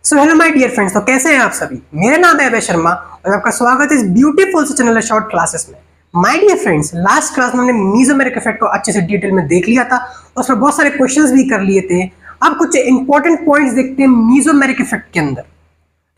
So hello my dear friends, तो कैसे हैं आप सभी। मेरा नाम है अभय शर्मा और आपका स्वागत है इस ब्यूटीफुल से चैनल शॉर्ट क्लासेस में। My dear friends, last class में हमने मीसोमेरिक इफेक्ट को अच्छे से डिटेल में देख लिया था और उसमें बहुत सारे क्वेश्चंस भी कर लिए थे। अब कुछ इंपॉर्टेंट पॉइंट्स देखते हैं मीसोमेरिक इफेक्ट के अंदर।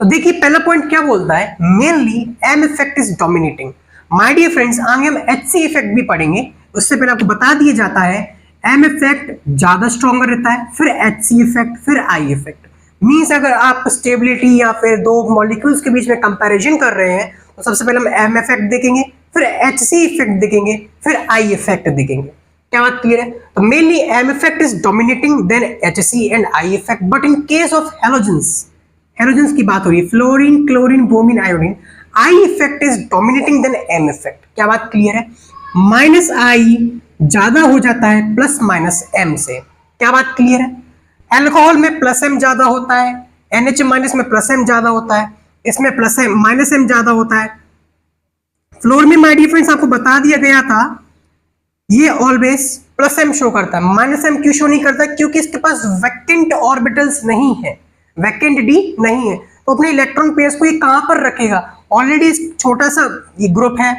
तो देखिए पहला पॉइंट क्या बोलता है, mainly M effect is dominating. My dear friends, आगे हम एचसी इफेक्ट भी पढ़ेंगे, उससे पहले आपको बता दिया जाता है एम इफेक्ट ज्यादा स्ट्रॉन्गर रहता है, फिर एचसी इफेक्ट, फिर आई इफेक्ट। मीन्स अगर आप स्टेबिलिटी या फिर दो मॉलिक्यूल्स के बीच में कंपैरिजन कर रहे हैं तो सबसे पहले हम एम इफेक्ट देखेंगे, फिर एचसी इफेक्ट देखेंगे, फिर आई इफेक्ट देखेंगे। क्या बात क्लियर है? तो mainly M effect is dominating than HC and I effect, but in case of halogens की बात हो रही है, fluorine, chlorine, bromine, iodine, I effect is dominating than M effect. क्या बात क्लियर है? माइनस आई ज्यादा हो जाता है प्लस माइनस एम से। क्या बात क्लियर है? अल्कोहल में प्लस एम ज्यादा होता है, NH माइनस में प्लस एम ज्यादा होता है, इसमें प्लस एम माइनस एम ज्यादा होता है। फ्लोर में माय डियर फ्रेंड्स आपको बता दिया गया था ये ऑलवेज प्लस एम शो करता है, माइनस एम क्यों शो नहीं करता? क्योंकि इसके पास वैकेंट ऑर्बिटल्स नहीं है, वैकेंट डी नहीं है, तो अपने इलेक्ट्रॉन पेयर्स को ये कहां पर रखेगा? ऑलरेडी छोटा सा ये ग्रुप है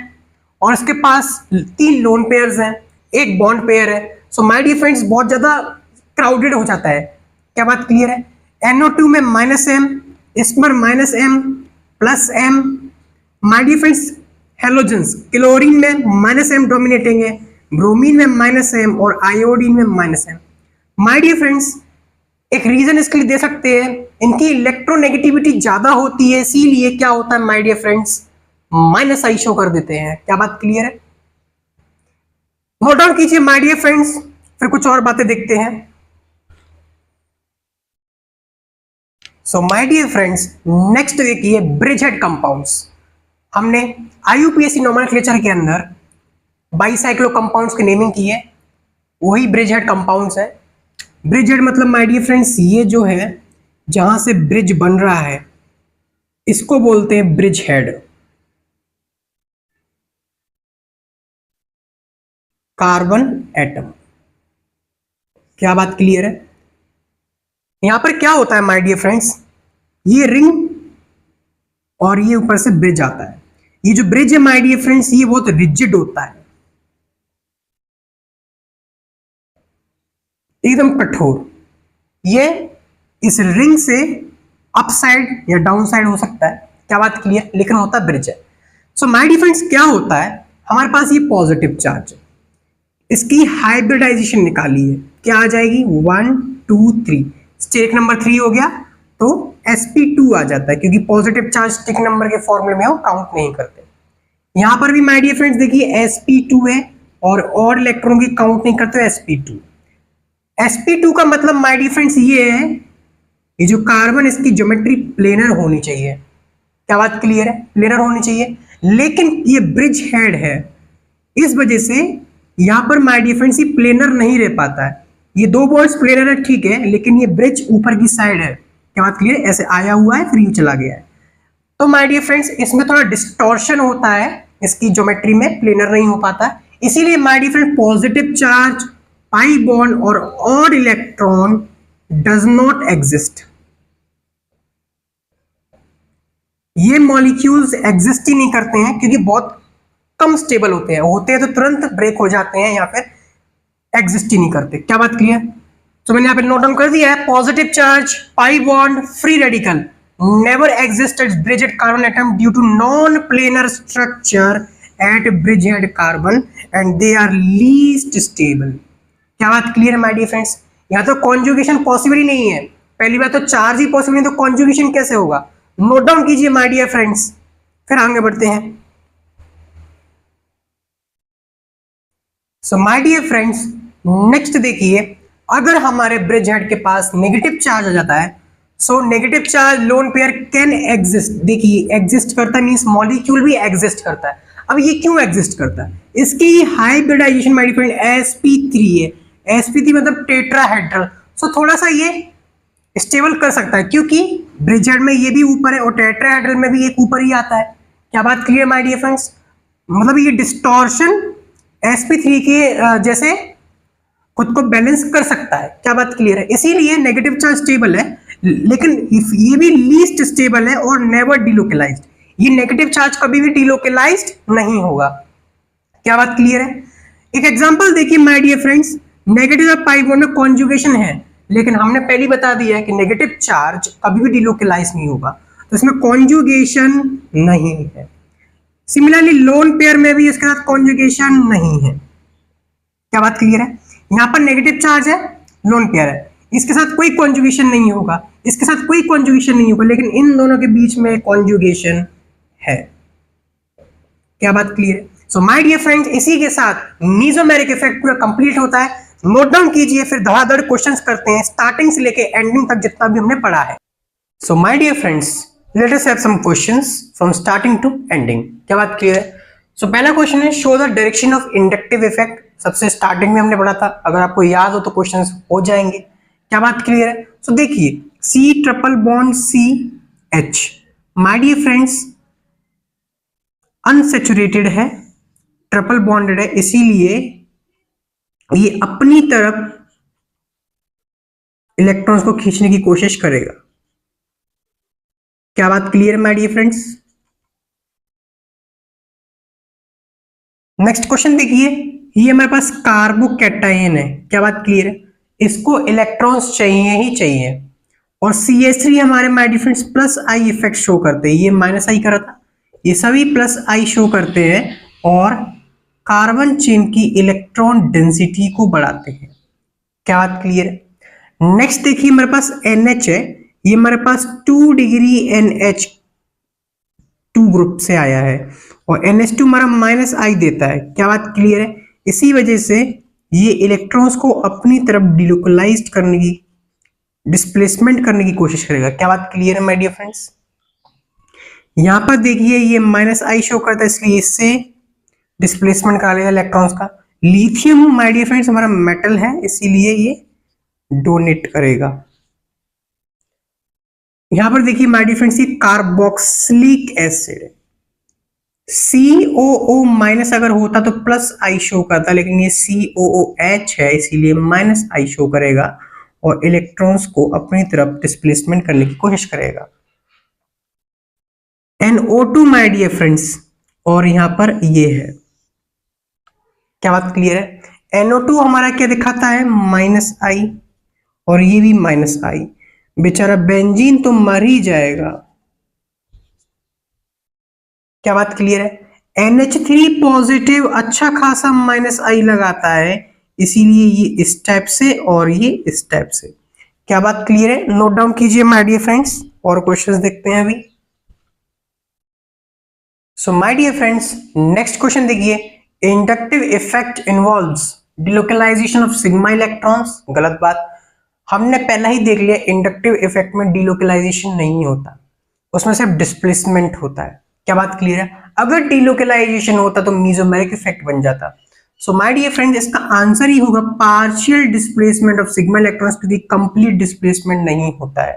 और इसके पास 3 लोन पेयर्स हैं, एक बॉन्ड पेयर है। सो माय डियर फ्रेंड्स बहुत ज्यादा क्राउडेड हो जाता है। क्या बात क्लियर है? NO2 में माइनस एम, इस पर minus M plus M. My dear friends halogens, chlorine में माइनस एम डोमिनेटिंग है, ब्रोमीन में माइनस एम और आयोडीन में minus M. My dear friends एक रीजन इसके लिए दे सकते हैं, इनकी इलेक्ट्रोनेगेटिविटी ज्यादा होती है, इसीलिए क्या होता है my dear friends minus I show कर देते हैं। क्या बात क्लियर है? नोट डाउन कीजिए माय डियर फ्रेंड्स, फिर कुछ और बातें देखते हैं। So my dear friends next देखिए ब्रिज हेड कंपाउंड्स। हमने IUPAC नोमेनक्लेचर के अंदर बाईसाइक्लो कंपाउंड्स की नेमिंग की है, वही ब्रिज हेड कंपाउंड्स है। ब्रिज हेड मतलब माय डियर फ्रेंड्स ये जो है जहां से ब्रिज बन रहा है इसको बोलते हैं ब्रिज हेड। Carbon atom. क्या बात क्लियर है? यहां पर क्या होता है माय डियर फ्रेंड्स, ये रिंग और ये ऊपर से ब्रिज आता है। ये जो ब्रिज है माय डियर फ्रेंड्स ये बहुत रिजिड होता है, एकदम कठोर। ये इस रिंग से अप साइड या डाउन साइड हो सकता है। क्या बात क्लियर? लेकिन होता ब्रिज है। सो माय डियर फ्रेंड्स क्या होता है, हमारे पास ये पॉजिटिव चार्ज है, इसकी हाइब्रिडाइजेशन निकाली है, क्या आ जाएगी 1 2 3, स्टेट नंबर 3 हो गया तो sp2 आ जाता है, क्योंकि पॉजिटिव चार्ज स्टिक नंबर के फॉर्मूले में हम काउंट नहीं करते। यहां पर भी माय डियर फ्रेंड्स देखिए sp2 है और इलेक्ट्रॉन की काउंट नहीं करते sp2। sp2 का मतलब माय डियर फ्रेंड्स ये है, ये जो कार्बन इसकी ज्योमेट्री प्लेनर होनी चाहिए। क्या बात क्लियर है? प्लेनर होनी चाहिए, लेकिन ये ब्रिज हेड है, इस वजह से यहां पर माय डियर फ्रेंड्स ये प्लेनर नहीं रह पाता है। ये 2 बॉन्ड्स प्लेनर है ठीक है, लेकिन ये ब्रिज ऊपर की साइड है। क्या बात क्लियर? ऐसे आया हुआ है फिर यूं चला गया है, तो माय डियर फ्रेंड्स इसमें थोड़ा डिस्टॉर्शन होता है, इसकी ज्योमेट्री में प्लेनर नहीं हो पाता, इसीलिए my dear friend positive charge, pi bond और odd electron does not exist. ये मॉलिक्यूल्स एग्जिस्ट ही नहीं करते हैं क्योंकि बहुत कम स्टेबल होते हैं तो तुरंत ब्रेक हो जाते हैं या फिर एग्जिस्ट ही नहीं करते। क्या बात क्लियर? तो मैंने यहाँ पे नोट डाउन कर दिया है, positive charge, pi bond, free radical never exist at bridgehead carbon atom due to non planar structure at bridgehead carbon and they are least stable. क्या बात क्लियर है माय डियर फ्रेंड्स? यहाँ तो conjugation possible ही नहीं है, पहली बात तो चार्ज ही पॉसिबल नहीं तो कॉन्जुगेशन कैसे होगा? नोट डाउन कीजिए माय डियर फ्रेंड्स, फिर आगे बढ़ते हैं। So my dear friends next देखिए, अगर हमारे ब्रिज हेड के पास नेगेटिव चार्ज आ जाता है, so negative charge lone pair can exist. देखिए एग्जिस्ट करता मींस मॉलिक्यूल भी एग्जिस्ट करता है। अब ये क्यों एग्जिस्ट करता है? इसकी hybridisation my dear friend sp3 है, sp3 मतलब टेट्राहेड्रल। सो थोड़ा सा ये स्टेबल कर सकता है क्योंकि ब्रिज हेड में ये भी ऊपर है और टेट्राहेड्रल में भी एक ऊपर ही आता है। क्या बात क्लियर माय डियर फ्रेंड्स? मतलब ये डिस्टॉर्शन sp3 के जैसे खुद को बैलेंस कर सकता है। क्या बात क्लियर है? इसीलिए नेगेटिव चार्ज स्टेबल है, लेकिन ये भी लीस्ट स्टेबल है और नेवर डिलोकलाइज्ड। ये नेगेटिव चार्ज कभी भी डिलोकलाइज्ड नहीं होगा। क्या बात क्लियर है? एक एग्जांपल देखिए my dear friends, negative pi bond में कॉन्जुगेशन है, लेकिन हमने पहले ही बता दिया है कि नेगेटिव चार्ज कभी भी डिलोकलाइज नहीं होगा, तो इसमें कॉन्जुगेशन नहीं है। सिमिलरली लोन पेयर में भी इसके साथ कॉन्जुगेशन नहीं है। क्या बात क्लियर है? यहाँ पर नेगेटिव चार्ज है, लोन पेयर है, इसके साथ कोई कॉन्जुगेशन नहीं होगा, इसके साथ कोई कॉन्जुगेशन नहीं होगा, लेकिन इन दोनों के बीच में कॉन्जुगेशन है। क्या बात क्लियर है? सो माय डियर फ्रेंड्स, इसी के साथ मीजोमेरिक इफेक्ट पूरा कंप्लीट होता है। नोट डाउन कीजिए, फिर धड़ाधड़ क्वेश्चंस करते हैं स्टार्टिंग से लेके एंडिंग तक जितना भी हमने पढ़ा है। So my dear friends, let us have some questions from starting to ending. क्या बात क्लियर है? सो पहला क्वेश्चन है, show the direction of inductive effect. सबसे स्टार्टिंग में हमने पढ़ा था, अगर आपको याद हो तो क्वेश्चंस हो जाएंगे। क्या बात क्लियर है? सो देखिए, C triple bond C H, my dear friends unsaturated है, ट्रिपल बॉन्डेड है, इसीलिए ये अपनी तरफ इलेक्ट्रॉन्स को खींचने की कोशिश करेगा। क्या बात क्लियर है my dear friends? Next question देखिए, ये हमारे पास कार्बोकैटायन है। क्या बात क्लियर है? इसको इलेक्ट्रॉन्स चाहिए ही चाहिए, और CH3 हमारे my dear friends plus I effect show करते हैं। ये माइनस आई कर रहा था, ये सभी प्लस आई शो करते हैं और कार्बन चेन की इलेक्ट्रॉन डेंसिटी को बढ़ाते हैं। क्या बात क्लियर है? नेक्स्ट देखिए, हमारे पास NH है, ये हमारे पास 2 डिग्री NH2 ग्रुप से आया है, और NH2 हमारा माइनस आई देता है। क्या बात क्लियर है? इसी वजह से ये इलेक्ट्रॉन्स को अपनी तरफ डिलोकलाइज्ड करने की, डिस्प्लेसमेंट करने की कोशिश करेगा। क्या बात क्लियर है माय डियर फ्रेंड्स? यहां पर देखिए, ये माइनस आई शो करता है, इसलिए इससे डिस्प्लेसमेंट करा लेगा इलेक्ट्रॉन्स का। लिथियम माय डियर फ्रेंड्स हमारा मेटल है, इसीलिए ये डोनेट करेगा। यहां पर देखिए माय डियर फ्रेंड्स, ये कार्बोक्सिलिक एसिड है, COO माइनस अगर होता तो प्लस आई शो करता, लेकिन ये COOH है, इसीलिए माइनस आई शो करेगा और इलेक्ट्रॉन्स को अपनी तरफ डिस्प्लेसमेंट करने की कोशिश करेगा। NO2 माय डियर फ्रेंड्स, और यहां पर ये है। क्या बात क्लियर है? NO2 हमारा क्या दिखाता है? माइनस आई, और ये भी माइनस आई। बेचारा बेंजीन तो मर ही जाएगा। क्या बात क्लियर है? NH3 पॉजिटिव अच्छा खासा माइनस आई लगाता है, इसीलिए ये इस टाइप से और ये इस टाइप से। क्या बात क्लियर है? नोट डाउन कीजिए माय डियर फ्रेंड्स, और क्वेश्चंस देखते हैं अभी। So my dear friends, next question देखिए, inductive effect involves delocalisation of sigma electrons. गलत बात, हमने पहला ही देख लिया, इंडक्टिव इफेक्ट में डिलोकलाइजेशन नहीं होता, उसमें सिर्फ डिस्प्लेसमेंट होता है। क्या बात क्लियर है? अगर डिलोकलाइजेशन होता तो मीजोमेरिक इफेक्ट बन जाता। सो माय डियर फ्रेंड्स, इसका आंसर ही होगा partial displacement of sigma electrons, क्योंकि कंप्लीट डिस्प्लेसमेंट नहीं होता है,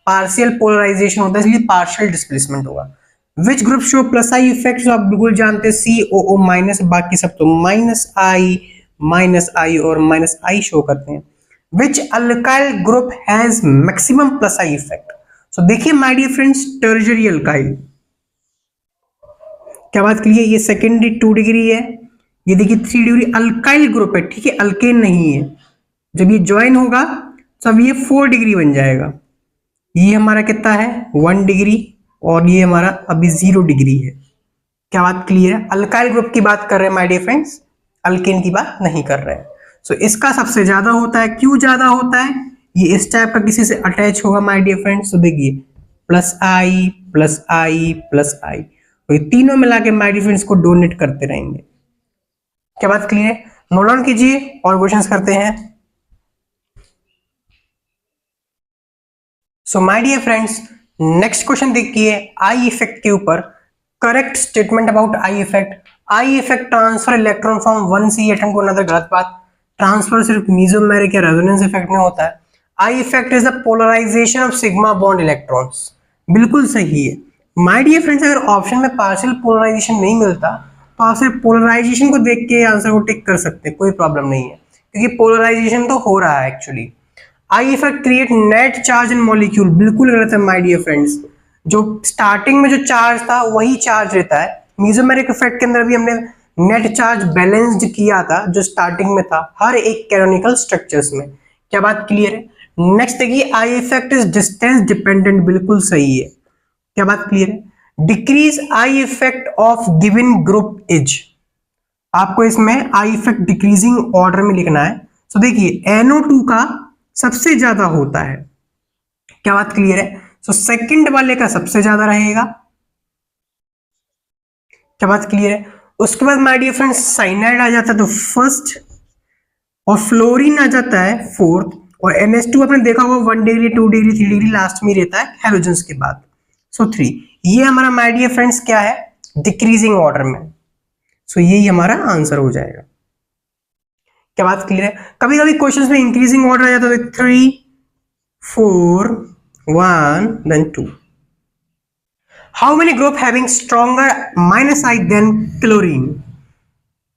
पार्शियल पोलराइजेशन होता है, इसलिए पार्शियल डिस्प्लेसमेंट होगा। Which group show plus I effect? आप बिल्कुल जानते हैं, COO माइनस, बाकी सब तो माइनस आई और माइनस आई शो करते हैं। Which alkyl group has maximum plus I effect? So देखिए my dear friends, tertiary alkyl. क्या बात क्लियर? ये सेकेंडरी 2 डिग्री है, ये देखिए 3 डिग्री अल्काइल ग्रुप है, ठीक है, अल्केन नहीं है। जब ये ज्वाइन होगा तब ये 4 डिग्री बन जाएगा। ये हमारा कितना है? 1 डिग्री, और ये हमारा अभी 0 डिग्री है। क्या बात क्लियर है? अल्काइल ग्रुप की बात कर रहे हैं माय डियर फ्रेंड्स, अल्केन की बात नहीं कर रहे हैं। सो इसका सबसे ज्यादा होता है। क्यों ज्यादा होता है? ये इस टाइप का किसी से अटैच होगा माय डियर फ्रेंड्स। तो देखिए plus I plus I plus I, तो ये तीनों मिला के माय डियर फ्रेंड्स को डोनेट करते रहेंगे। क्या बात क्लियर है? नोट डाउन कीजिए और क्वेश्चंस करते हैं। So my dear friends, next question देखिए आई इफेक्ट के ऊपर। Correct statement about I effect. I effect transfer electron from one C atom to another. गलत बात, ट्रांसफर सिर्फ मीजोमेरिक या रेजोनेंस इफेक्ट में होता है। I effect is the polarisation of sigma bond electrons. बिल्कुल सही है माय डियर फ्रेंड्स। अगर ऑप्शन में पार्शियल पोलराइजेशन नहीं मिलता तो आप सिर्फ पोलराइजेशन को देख के आंसर को टिक कर सकते हैं, कोई प्रॉब्लम नहीं है, क्योंकि पोलराइजेशन तो हो रहा है actually. I effect create net charge in molecule, बिल्कुल गलत है माय डियर फ्रेंड्स। जो स्टार्टिंग में जो चार्ज था वही चार्ज रहता है। मीजोमेरिक इफेक्ट के अंदर भी हमने नेट चार्ज बैलेंस्ड किया था जो स्टार्टिंग में था हर एक कैनोनिकल स्ट्रक्चर्स में। क्या बात क्लियर है? नेक्स्ट देखिए, I effect is distance dependent, बिल्कुल सही है। क्या बात क्लियर है? Decrease I effect of given group is, आपको इसमें आई इफेक्ट डिक्रीजिंग ऑर्डर में लिखना है। तो देखिए NO2 का सबसे ज्यादा होता है। क्या बात क्लियर है? तो सेकंड वाले का सबसे ज्यादा रहेगा। क्या बात क्लियर है? उसके बाद माय डियर फ्रेंड्स साइनाइड आ जाता है तो फर्स्ट, और फ्लोरीन आ जाता है फोर्थ, और NH2 आपने देखा होगा 1 डिग्री 2 डिग्री 3 डिग्री लास्ट में रहता है हैलोजेंस के बाद। सो 3, ये हमारा माय डियर फ्रेंड्स क्या है? डिक्रीजिंग ऑर्डर में। सो यही हमारा आंसर हो जाएगा। क्या बात क्लियर है? कभी कभी क्वेश्चंस में इंक्रीजिंग ऑर्डर आ जाता है 3 4 1 then 2। How many group having stronger minus I than chlorine?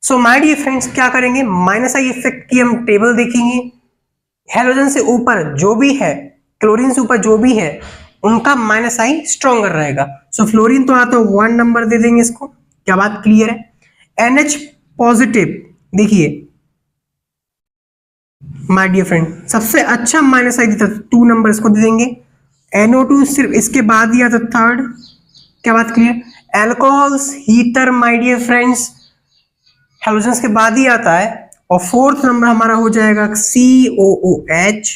So my dear friends क्या करेंगे, माइनस आई इफेक्ट की हम टेबल देखेंगे। हेलोजन से ऊपर जो भी है, क्लोरीन से ऊपर जो भी है, उनका माइनस आई स्ट्रॉन्गर रहेगा। सो फ्लोरीन तो आता है 1 नंबर दे देंगे इसको। क्या बात क्लियर है? NH पॉजिटिव देखिए माय डियर फ्रेंड सबसे अच्छा माइनस आई देता 2 नंबर इसको दे देंगे। NO2 सिर्फ इसके बाद ही आता थर्ड। क्या बात clear? Alcohols heater my dear friends halogens के बाद ही आता है, और फोर्थ नंबर हमारा हो जाएगा COOH,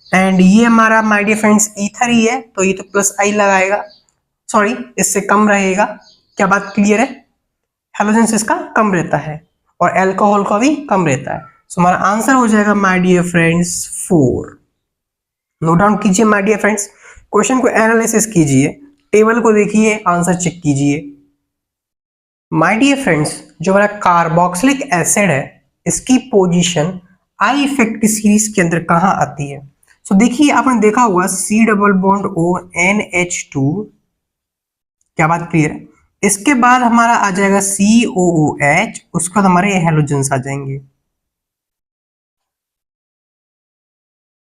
एंड ये हमारा माय डियर फ्रेंड्स ईथर ही है तो ये तो प्लस आई लगाएगा, सॉरी इससे कम रहेगा। क्या बात क्लियर है? हेलोजेंस इसका कम रहता है और एल्कोहल का भी कम रहता है। सो हमारा आंसर हो जाएगा my dear friends 4। Note down कीजिए माय डियर फ्रेंड्स, क्वेश्चन को एनालिसिस कीजिए, टेबल को देखिए, आंसर चेक कीजिए। माय डियर फ्रेंड्स जो हमारा कार्बोक्सिलिक एसिड है इसकी पोजीशन आई इफेक्ट की सीरीज के अंदर कहां आती है? सो देखिए आपने देखा हुआ C double bond O NH2। क्या बात क्लियर है? इसके बाद हमारा आ जाएगा COOH, उसके बाद हमारे हेलोजेंस आ जाएंगे।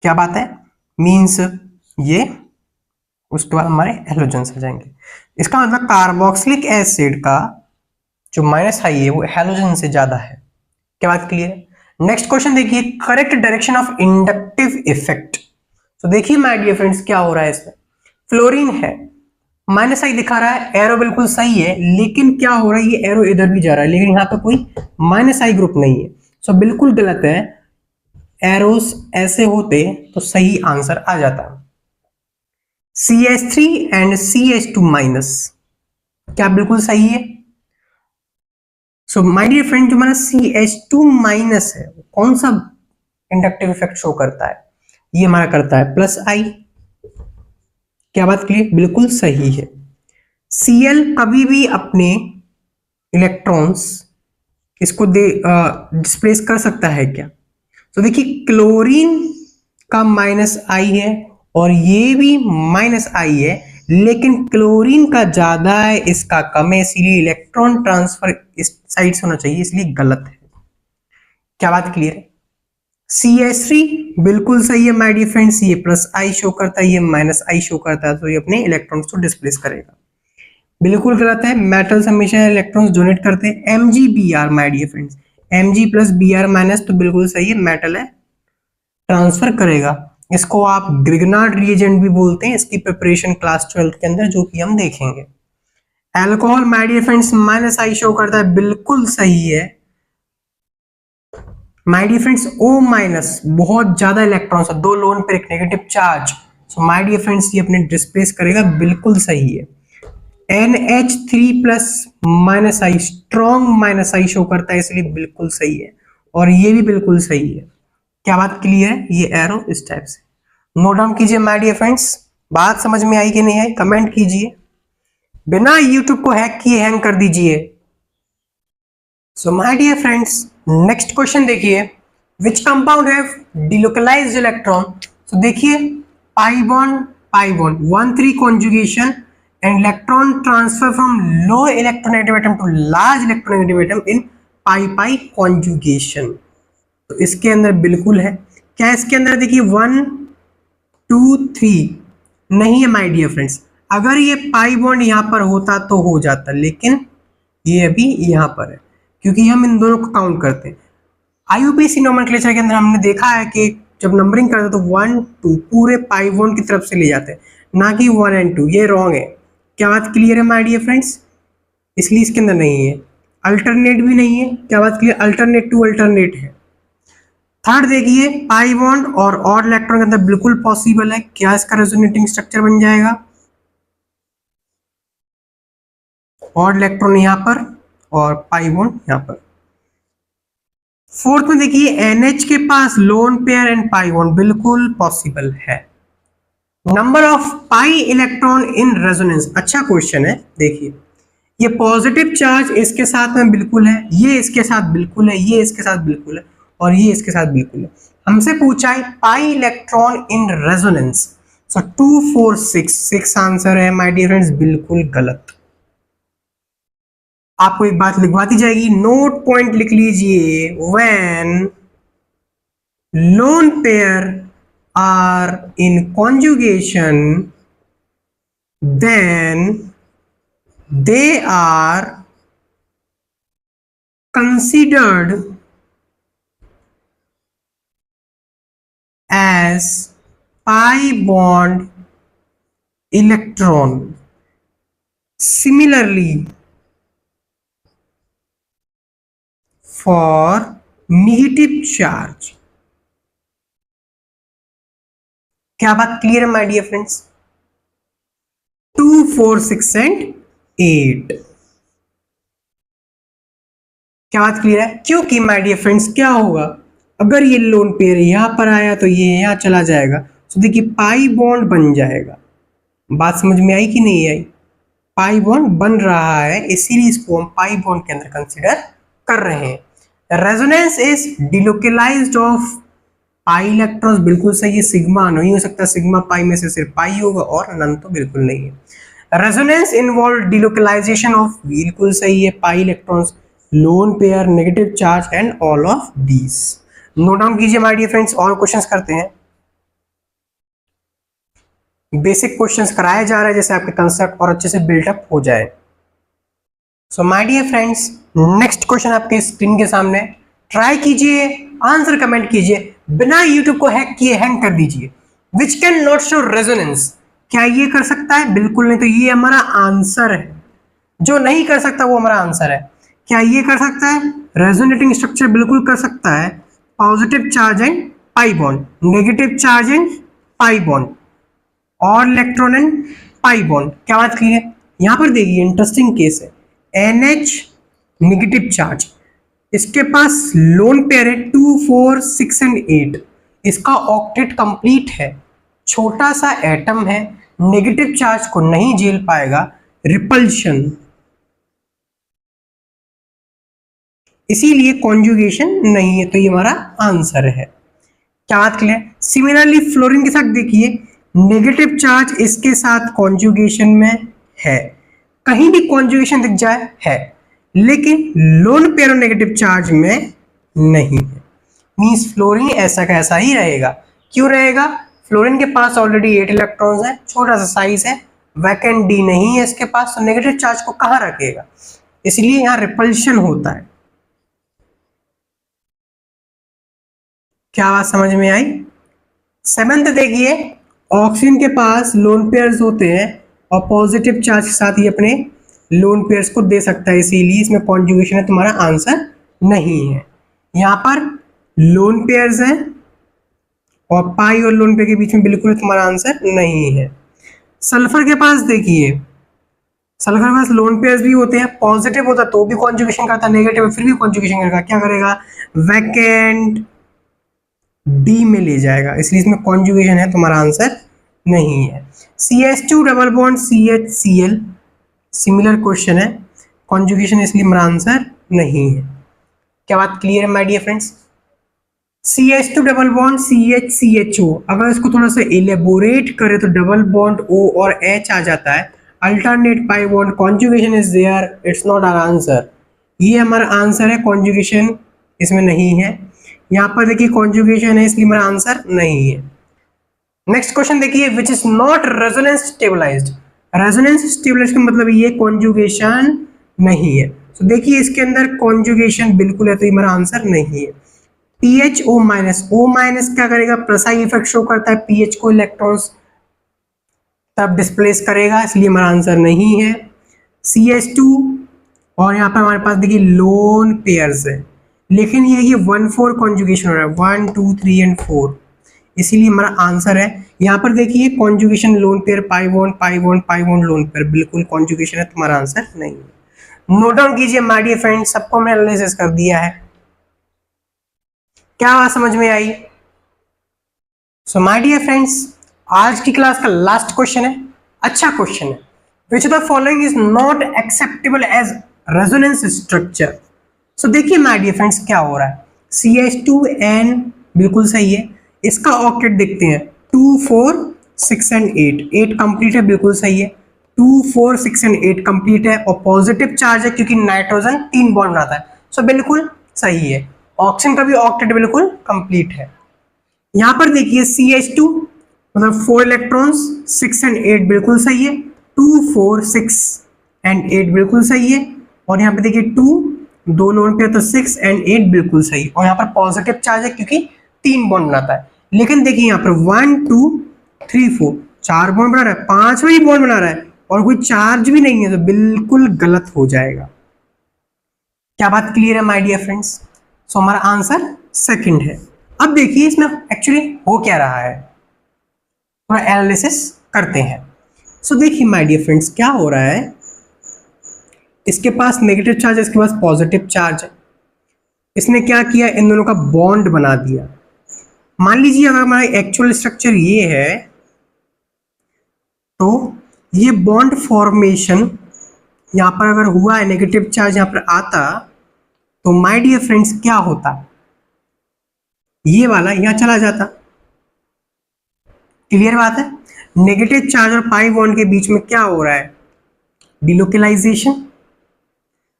क्या बात है? मीन्स ये, उसके बाद हमारे हेलोजेंस आ जाएंगे। इसका मतलब कार्बोक्सिलिक एसिड का जो माइनस आई है वो हेलोजन से ज्यादा है। क्या बात क्लियर है? नेक्स्ट क्वेश्चन देखिए, correct direction of inductive effect. तो देखिए माय डियर फ्रेंड्स क्या हो रहा है इसमें, फ्लोरीन है, माइनस आई दिखा रहा है, एरो बिल्कुल सही है, लेकिन क्या हो रहा है, ये एरो इधर भी जा रहा है, लेकिन यहाँ पे कोई माइनस आई ग्रुप नहीं है। सो बिल्कुल गलत है, एरोस ऐसे होते तो सही आंसर आ जाता। CH3 एंड CH2 माइनस, क्या बिल्कुल सही है? सो माय डियर फ्रेंड जो हमारा CH2 माइनस है कौन सा इंडक्टिव इफेक्ट शो करता है? ये हमारा करता है प्लस आई। क्या बात क्लियर? बिल्कुल सही है। Cl कभी भी अपने इलेक्ट्रॉन्स इसको डिस्प्लेस कर सकता है क्या? तो देखिए क्लोरीन का माइनस आई है और ये भी माइनस आई है, लेकिन क्लोरीन का ज्यादा है इसका कम है, इसलिए इलेक्ट्रॉन ट्रांसफर इस साइड से होना चाहिए, इसलिए गलत है। क्या बात क्लियर है? CH3 बिल्कुल सही है माय डियर फ्रेंड्स, ये प्लस आई शो करता है, ये माइनस आई शो करता है, तो ये अपने इलेक्ट्रॉन्स को डिस्प्लेस करेगा। बिल्कुल गलत है, मेटल्स हमेशा इलेक्ट्रॉन्स डोनेट करते हैं। MgBr my dear friends, Mg plus Br minus तो बिल्कुल सही है, मेटल है, ट्रांसफर करेगा। इसको आप ग्रिग्नार्ड रिएजेंट भी बोलते हैं, इसकी प्रिपरेशन क्लास 12 के अंदर जो कि हम देखेंगे। Alcohol my dear friends minus I show करता है, बिल्कुल सही है। My dear friends O minus बहुत ज्यादा इलेक्ट्रॉन्स है, 2 लोन पर एक negative charge, so my dear friends ये अपने डिस्प्लेस करेगा, बिल्कुल सही है। NH3 plus minus I strong minus I show करता है, इसलिए बिल्कुल सही है, और ये भी बिल्कुल सही है। क्या बात क्लियर है? ये एरो इस टाइप से नोट डाउन कीजिए माय डियर फ्रेंड्स। बात समझ में आई कि नहीं आई कमेंट कीजिए, बिना यूट्यूब को हैक किए हैंग कर दीजिए। So my dear friends next question देखिए, which compound have delocalized electron? तो देखिए pi bond 1,3 conjugation and electron transfer from low electronegative atom to large electronegative atom in pi conjugation। तो इसके अंदर बिल्कुल है क्या इसके अंदर देखिए 1 2 3 नहीं है माय डियर फ्रेंड्स। अगर ये पाई बॉन्ड यहाँ पर होता तो हो जाता, लेकिन ये अभी यहाँ पर है क्योंकि हम इन दोनों को काउंट करते हैं। आईयूपीएसी नोमेनक्लेचर के अंदर हमने देखा है कि जब नंबरिंग करते तो 1 2 पूरे पाई बॉन्ड की तरफ से ले जाते हैं, ना कि 1 और 2। ये रॉन्ग है। क्या बात क्लियर है माय डियर फ्रेंड्स? इसलिए इसके अंदर नहीं है। अल्टरनेट भी नहीं है। क्या बात क्लियर? अल्टरनेट टू अल्टरनेट है। थर्ड देखिए, पाई बॉन्ड और ऑड इलेक्ट्रॉन के अंदर बिल्कुल पॉसिबल है। क्या इसका रेजोनेटिंग स्ट्रक्चर बन जाएगा? ऑड इलेक्ट्रॉन यहाँ पर और पाई बॉन्ड यहाँ पर। फोर्थ में देखिए, NH के पास lone pair and pi bond बिल्कुल पॉसिबल है। Number of pi electron in resonance, अच्छा क्वेश्चन है। देखिए, ये पॉजिटिव चार्ज इसके साथ में बिल्कुल है, ये इसके साथ बिल्कुल है, ये इसके साथ बिल्कुल है और ये इसके साथ बिल्कुल है। हमसे पूछा है पाई electron in resonance, so 2 4 6 answer है माय डियर फ्रेंड्स, बिल्कुल गलत। आपको एक बात लिखवाती जाएगी, नोट पॉइंट लिख लीजिए। When lone pair are in conjugation then they are considered as pi bond electron. Similarly, for negative charge, क्या बात क्लियर है माय डियर फ्रेंड्स? 2 4 6 एंड 8। क्या बात क्लियर है? क्योंकि माय डियर फ्रेंड्स क्या होगा, अगर ये लोन पेयर यहां पर आया तो ये यहां चला जाएगा, तो देखिए पाई बॉन्ड बन जाएगा। बात समझ में आई कि नहीं आई? पाई बॉन्ड बन रहा है, इसीलिए इसको हम पाई बॉन्ड के अंदर कंसीडर कर रहे हैं। Resonance is delocalised of pi electrons, बिल्कुल सही है। सिग्मा नहीं हो सकता, सिग्मा पाई में से सिर्फ पाई होगा और नन तो बिल्कुल नहीं है। रेजोनेंस इन्वॉल्व डिलोकलाइजेशन ऑफ, बिल्कुल सही है, pi electrons, lone pair, negative charge and all of these. Note down कीजिए माय डियर फ्रेंड्स। और क्वेश्चंस करते हैं। बेसिक क्वेश्चंस कराया जा रहा है जैसे आपके कंसेप्ट और अच्छे से बिल्डअप हो जाए। So my dear friends, next question आपके स्क्रीन के सामने, ट्राई कीजिए, आंसर कमेंट कीजिए, बिना यूट्यूब को हैक किए हैंग कर दीजिए। Which can not show resonance, क्या ये कर सकता है? बिल्कुल नहीं, तो ये हमारा आंसर है। जो नहीं कर सकता वो हमारा आंसर है। क्या ये कर सकता है? रेजोनेटिंग स्ट्रक्चर बिल्कुल कर सकता है। Positive charge and pi bond, negative charge and pi bond, और इलेक्ट्रॉन एंड पाई बॉन्ड। क्या बात क्लियर है? यहां पर देखिए इंटरेस्टिंग केस है, NH नेगेटिव चार्ज, इसके पास लोन पेयर है 2 4 6 एंड 8, इसका ऑक्टेट कंप्लीट है, छोटा सा एटम है, नेगेटिव चार्ज को नहीं झेल पाएगा, रिपल्शन, इसीलिए कॉन्जुगेशन नहीं है, तो ये हमारा आंसर है। क्या बात क्लियर? सिमिलरली फ्लोरीन के साथ देखिए, नेगेटिव चार्ज इसके साथ कॉन्जुगेशन में है, कहीं भी कॉन्जुगेशन दिख जाए है, लेकिन लोन पेयर और नेगेटिव चार्ज में नहीं है। मींस फ्लोरीन ऐसा का ऐसा ही रहेगा। क्यों रहेगा? फ्लोरीन के पास ऑलरेडी 8 इलेक्ट्रॉन्स है, छोटा सा साइज है, वैकेंट डी नहीं है इसके पास, तो नेगेटिव चार्ज को कहां रखेगा, इसलिए यहां रिपल्शन होता है। क्या बात समझ में आई? सेवेंथ देखिए, ऑक्सीजन के पास लोन पेयर्स होते हैं और पॉजिटिव चार्ज के साथ ही अपने लोन पेयर्स को दे सकता है, इसीलिए इसमें कॉन्जुगेशन है, तुम्हारा आंसर नहीं है। यहाँ पर लोन पेयर्स है और पाई और लोन पेयर के बीच में बिल्कुल तुम्हारा आंसर नहीं है। सल्फर के पास देखिए, सल्फर के पास लोन पेयर्स भी होते हैं, पॉजिटिव होता तो भी कॉन्जुगेशन करता, नेगेटिव फिर भी कॉन्जुगेशन करेगा, क्या करेगा? वैकेंट डी में ले जाएगा, इसलिए इसमें कॉन्जुगेशन है, तुम्हारा आंसर नहीं है। CH2 double bond CHCl, similar question है, कॉन्जुगेशन इसलिए हमारा आंसर नहीं है। क्या बात क्लियर है my dear friends? CH2 double bond CHCHO, अगर इसको थोड़ा सा एलेबोरेट करें तो डबल बॉन्ड O और H आ जाता है, alternate pi bond, conjugation is there, it's not our answer. ये हमारा आंसर है, कॉन्जुगेशन इसमें नहीं है। यहाँ पर देखिए कॉन्जुगेशन है, इसलिए मेरा आंसर नहीं है। नेक्स्ट क्वेश्चन देखिए, which is not resonance stabilized. Resonance stabilized का मतलब ये कॉन्जुगेशन नहीं है। तो देखिए इसके अंदर कॉन्जुगेशन बिल्कुल है, तो ये मेरा आंसर नहीं है। पीएच ओ माइनस क्या करेगा, प्रेसाई इफेक्ट शो करता है, पीएच को इलेक्ट्रॉन्स तब डिस्प्लेस करेगा, इसलिए हमारा आंसर नहीं है। CH2 और यहाँ पर हमारे पास देखिए लोन पेयर्स है, लेकिन ये 1-4 कॉन्जुगेशन हो रहा है, 1 2 3 एंड 4, इसीलिए हमारा आंसर है। यहाँ पर देखिए conjugation lone pair pi bond lone pair, बिल्कुल कॉन्जुगेशन है, तुम्हारा आंसर नहीं है। नोट डाउन कीजिए माय डियर फ्रेंड्स, सबको हमने एनालिसिस कर दिया है। क्या बात समझ में आई? सो माय डियर फ्रेंड्स, आज की क्लास का लास्ट क्वेश्चन है, अच्छा क्वेश्चन है। Which of the following is not acceptable as resonance structure. So देखिए माय डियर फ्रेंड्स क्या हो रहा है, CH2N बिल्कुल सही है, इसका ऑक्टेट देखते हैं 2 4 6 एंड 8 कंप्लीट है, बिल्कुल सही है। 2 4 6 एंड 8 कंप्लीट है और पॉजिटिव चार्ज है क्योंकि नाइट्रोजन 3 बॉन्ड बनाता है, सो बिल्कुल सही है। ऑक्सीजन का भी ऑक्टेट बिल्कुल कंप्लीट है। यहाँ पर देखिए CH2 मतलब 4 इलेक्ट्रॉन्स, 6 एंड 8 बिल्कुल सही है, 2 4 6 एंड 8 बिल्कुल सही है, और यहाँ पे देखिए 2 लोन पे तो 6 एंड 8 बिल्कुल सही, और यहाँ पर पॉजिटिव चार्ज है क्योंकि 3 बॉन्ड बनाता है। लेकिन देखिए यहाँ पर 1 2 3 4 4 बॉन्ड बना रहा है, 5वां ही बॉन्ड बना रहा है और कोई चार्ज भी नहीं है, तो बिल्कुल गलत हो जाएगा। क्या बात क्लियर है माय डियर फ्रेंड्स? सो हमारा आंसर सेकंड है। अब देखिए इसमें एक्चुअली हो क्या रहा है, थोड़ा एनालिसिस करते हैं। सो देखिए माय डियर फ्रेंड्स क्या हो रहा है, इसके पास नेगेटिव चार्ज है, इसके पास पॉजिटिव चार्ज है। इसने क्या किया, इन दोनों का बॉन्ड बना दिया। मान लीजिए अगर हमारा एक्चुअल स्ट्रक्चर ये है, तो ये बॉन्ड फॉर्मेशन यहाँ पर अगर हुआ है, नेगेटिव चार्ज यहाँ पर आता, तो माय डियर फ्रेंड्स क्या होता, ये वाला यहाँ चला जाता। क्लियर बात है? नेगेटिव चार्ज और पाई बॉन्ड के बीच में क्या हो रहा है, डिलोकलाइजेशन,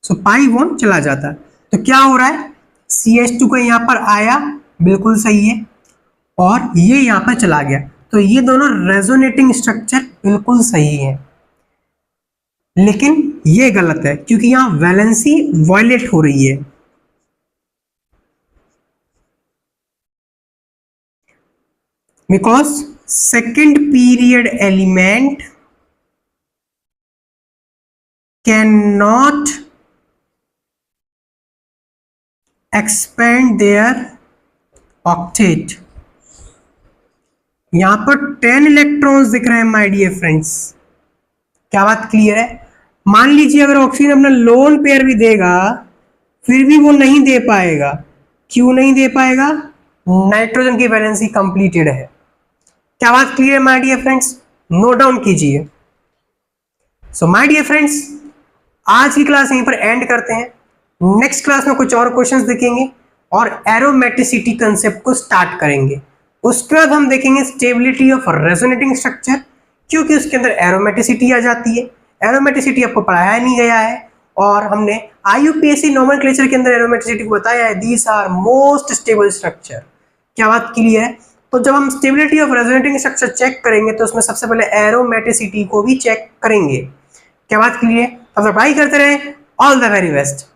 सो पाई बॉन्ड चला जाता। तो क्या हो रहा है, CH2 को यहाँ पर आया, बिल्कुल सही है, और ये यहाँ पर चला गया, तो ये दोनों रेजोनेटिंग स्ट्रक्चर बिल्कुल सही है। लेकिन ये गलत है क्योंकि यहाँ वैलेंसी वायलेट हो रही है। Because second period element can not expand their octet. यहां पर 10 इलेक्ट्रॉन्स दिख रहे हैं माय डियर फ्रेंड्स। क्या बात क्लियर है? मान लीजिए अगर ऑक्सीजन अपना लोन पेयर भी देगा, फिर भी वो नहीं दे पाएगा। क्यों नहीं दे पाएगा? नाइट्रोजन की वैलेंसी कंप्लीटेड है। क्या बात क्लियर है my dear friends? Note down कीजिए। सो माय डियर फ्रेंड्स, आज की क्लास यहीं पर एंड करते हैं। नेक्स्ट क्लास में कुछ और क्वेश्चंस देखेंगे और एरोमेटिसिटी कंसेप्ट को स्टार्ट करेंगे। उसके बाद हम देखेंगे स्टेबिलिटी ऑफ रेजोनेटिंग स्ट्रक्चर, क्योंकि उसके अंदर एरोमेटिसिटी आ जाती है। एरोमेटिसिटी आपको पढ़ाया नहीं गया है और हमने IUPAC नोमेनक्लेचर के अंदर एरोमेटिसिटी को बताया है, these are most stable structure. क्या बात क्लियर है? तो जब हम stability of resonating structure check करेंगे तो उसमें सबसे पहले एरोमेटिसिटी को भी चेक करेंगे। क्या बात क्लियर है? तब तक पढ़ाई करते रहे। All the very best.